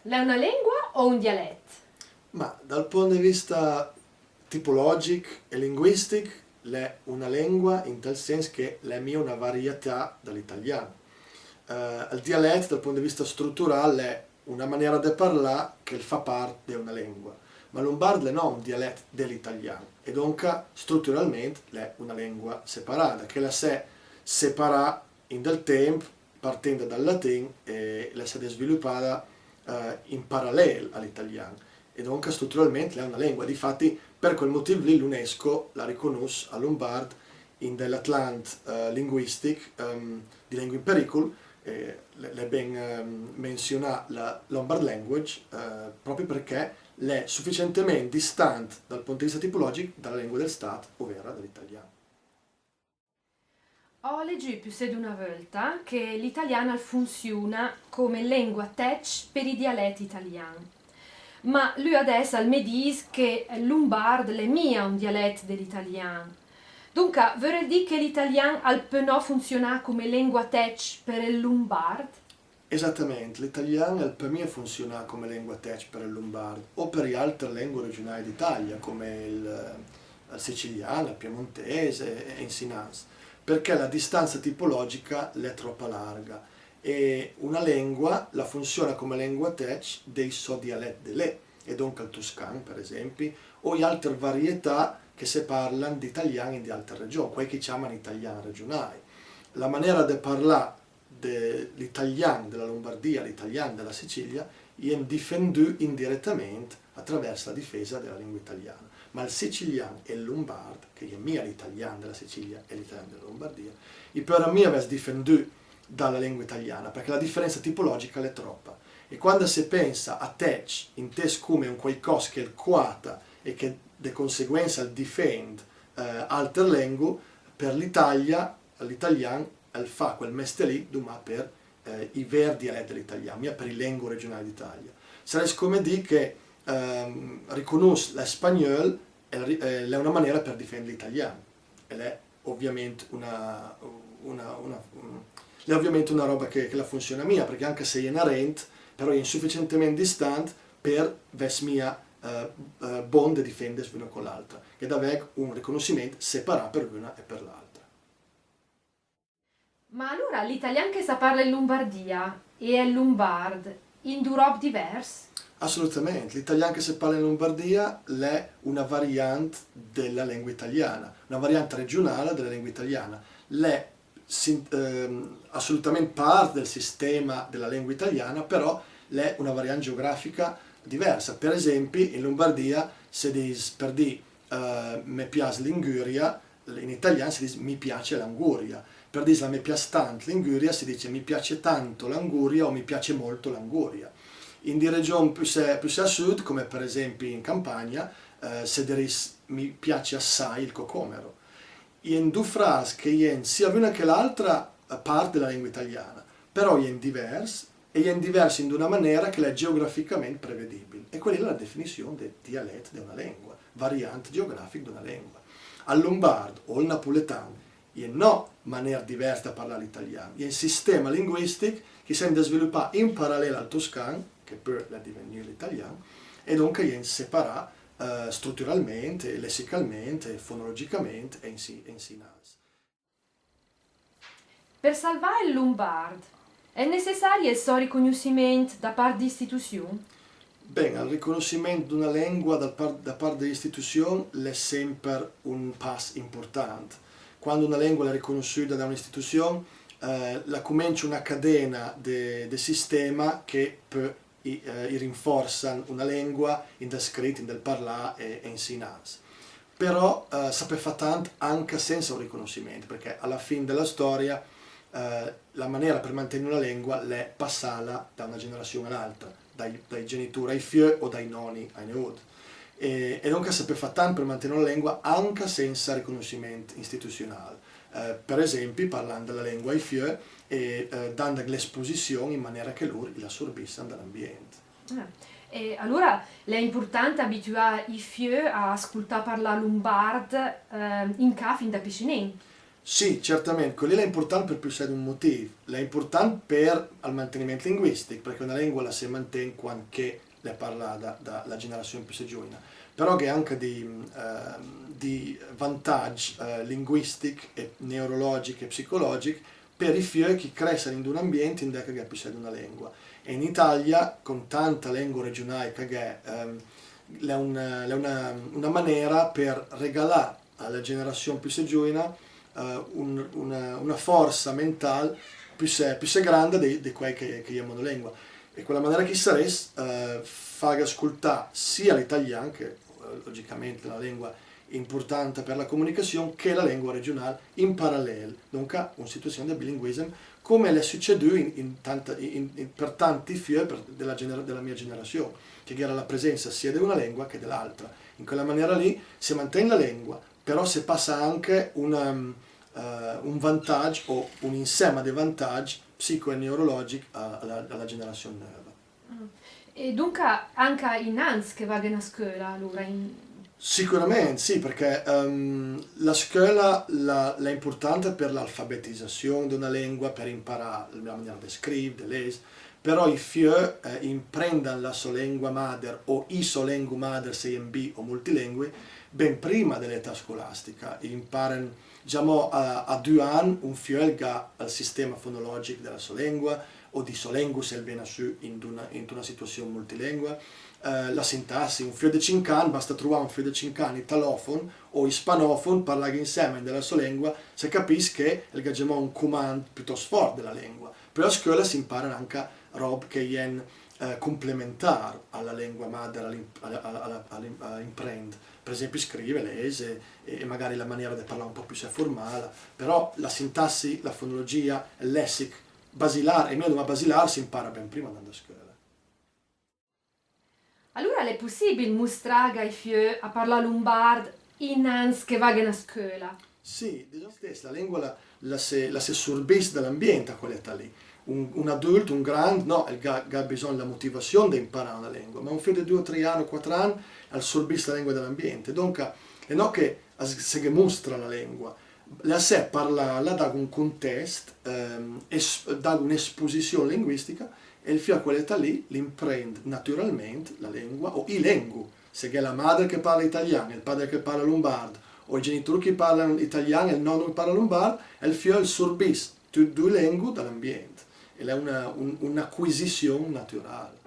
è una lingua o un dialetto? Ma dal punto di vista tipologico e linguistico, è una lingua in tal senso che è una varietà dall'italiano. Il dialetto dal punto di vista strutturale è una maniera di parlare che fa parte di una lingua, ma lombardo è non un dialetto dell'italiano e dunque strutturalmente è una lingua separata, che la si separa in del tempo partendo dal latino e la si è sviluppata in parallelo all'italiano e dunque strutturalmente è una lingua. Difatti per quel motivo lì l'UNESCO la riconosce a Lombard in dell'Atlant Linguistic di lingua in pericolo, le ben menzionata la Lombard Language proprio perché è sufficientemente distante dal punto di vista tipologico dalla lingua del Stato, ovvero dall'italiano. Ho leggiù più di una volta che l'italiano funziona come lingua tech per i dialetti italiani. Ma lui adesso mi dice che il lombardo è mia un dialetto dell'italiano. Dunque, vorrei dire che l'italiano può funzionare come lingua tech per il lombardo? Esattamente, l'italiano per me funziona come lingua tech per il lombardo o per le altre lingue regionali d'Italia come il siciliano, il piemontese e in sinans, perché la distanza tipologica è troppo larga e una lingua la funziona come lingua tech dei suoi dialetti di lei, e dunque il toscano per esempio, o in altre varietà che si parlano di italiani di altre regioni, quei che chiamano italiano regionale. La maniera di parlare dell'italiano della Lombardia, l'italiano della Sicilia, viene difenduto indirettamente attraverso la difesa della lingua italiana. Ma il siciliano e il lombardo, che è mia l'italiano della Sicilia e l'italiano della Lombardia, i per me avesse difenduto dalla lingua italiana, perché la differenza tipologica è troppa. E quando si pensa a tech, inteso come un qualcosa che è quata e che di conseguenza difende altre lingue, per l'Italia, l'italiano fa quel mestiere lì, ma per i veri dialetti dell'italiano, per le lingue regionali d'Italia. Sarebbe come dire che riconosce lo spagnolo è una maniera per difendere l'italiano. Ed è ovviamente è ovviamente una roba che la funziona mia, perché anche se è inerente, però è insufficientemente distante per mia bond di difendere l'una con l'altra, che deve avere un riconoscimento separato per l'una e per l'altra. Ma allora l'italiano che sa parla in Lombardia e il lombard in Europe diverse? Assolutamente, l'italiano che si parla in Lombardia è una variante della lingua italiana, una variante regionale della lingua italiana, è assolutamente parte del sistema della lingua italiana, però è una variante geografica diversa. Per esempio in Lombardia si dice per dire mi piace l'Inguria, in italiano si dice mi piace l'Anguria. Per dire mi piace tanto l'Inguria si dice mi piace tanto l'Anguria o mi piace molto l'Anguria. In di regioni più a sud, come per esempio in Campania, si dice mi piace assai il cocomero. In due frasi che sono sia l'una che l'altra parte della lingua italiana, però sono diverse e sono diverse in una maniera che è geograficamente prevedibile. E quella è la definizione del dialetto di una lingua, variante geografica di una lingua. Al lombardo o al napoletano no maniera diversa da parlare l'italiano, è un sistema linguistico che si è sviluppato in parallelo al toscano, che poi è divenuto l'italiano, e dunque è separato strutturalmente, lessicalmente, fonologicamente e in sinasi. Per salvare il lombard è necessario il suo riconoscimento da parte di istituzioni? Bene, il riconoscimento di una lingua da parte dell'istituzione è sempre un passo importante. Quando una lingua è riconosciuta da un'istituzione, la comincia una catena di sistema che poi rinforza una lingua in del scritto, in del parlare e in sinans. Però sapeva fare tanto anche senza un riconoscimento, perché alla fine della storia la maniera per mantenere una lingua è passarla da una generazione all'altra, dai genitori ai figli o dai nonni ai nipoti. E dunque sapeva fare tanto per mantenere una lingua anche senza riconoscimento istituzionale. Per esempio parlando la lingua ai figli e dando l'esposizione in maniera che loro la assorbissero dall'ambiente. E allora è importante abituare i figli a ascoltare parlare lombard in casa fin da piccini? Sì, certamente, quello è importante per più di un motivo. È importante per il mantenimento linguistico, perché una lingua la si mantiene quando la parla dalla generazione più giovane. Però che anche di vantaggi linguistici, e neurologici e psicologici per i figli che crescono in un ambiente in cui che più di una lingua. E in Italia, con tanta lingua regionale che è una maniera per regalare alla generazione più giovane una forza mentale più grande di quei che chiamano lingua. E quella maniera che sarà far ascoltare sia l'italiano, che logicamente è una lingua importante per la comunicazione, che la lingua regionale in parallelo, dunque una situazione di bilinguismo come è succeduto per tanti figli della mia generazione, che era la presenza sia di una lingua che dell'altra. In quella maniera lì si mantiene la lingua, però si passa anche un vantaggio o un insieme di vantaggi psico e neurologici alla generazione nuova. E dunque anche innanzi che vada a scuola, allora? Sicuramente sì, perché la scuola è importante per l'alfabetizzazione di una lingua, per imparare la maniera di scrivere, di leggere, però i figli imprendono la sua lingua madre o i sua lingua madre, se in B o multilingui, ben prima dell'età scolastica. Imparano, diciamo, a 2 anni un figlio ha il sistema fonologico della sua lingua, o di sua lingua se viene su in una situazione multilingua. La sintassi, un figlio di 5 anni, basta trovare un figlio di 5 anni italofono o ispanofono, parlare insieme della sua lingua, se capisce che è un comando piuttosto forte della lingua. Però a scuola si imparano anche robe che sono complementari alla lingua madre, all'imprend. Per esempio scrive, legge e magari la maniera di parlare un po' più formale, però la sintassi, la fonologia, il lessico basilare, e meno ma basilare si impara ben prima andando a scuola. Allora è possibile mostrare ai figli a parlare lombard innanzi che vadano a scuola? Sì, la lingua la si sorbisce dall'ambiente a quell'età lì. Un adulto, un grande, no, ha bisogno della motivazione di imparare una lingua, ma un figlio di 2, 3 anni o 4 anni assorbisce la lingua dell'ambiente. Dunque, è no che si mostra la lingua, la se parlarla da un contesto, da un'esposizione linguistica, e il figlio a quell'età lì l'imprende naturalmente la lingua, o i lingue, se è la madre che parla italiano, il padre che parla lombardo, o i genitori che parlano italiano e il nonno che parla lombardo, e il figlio assorbisce tutte 2 lingue dall'ambiente. Ed è un'acquisizione naturale.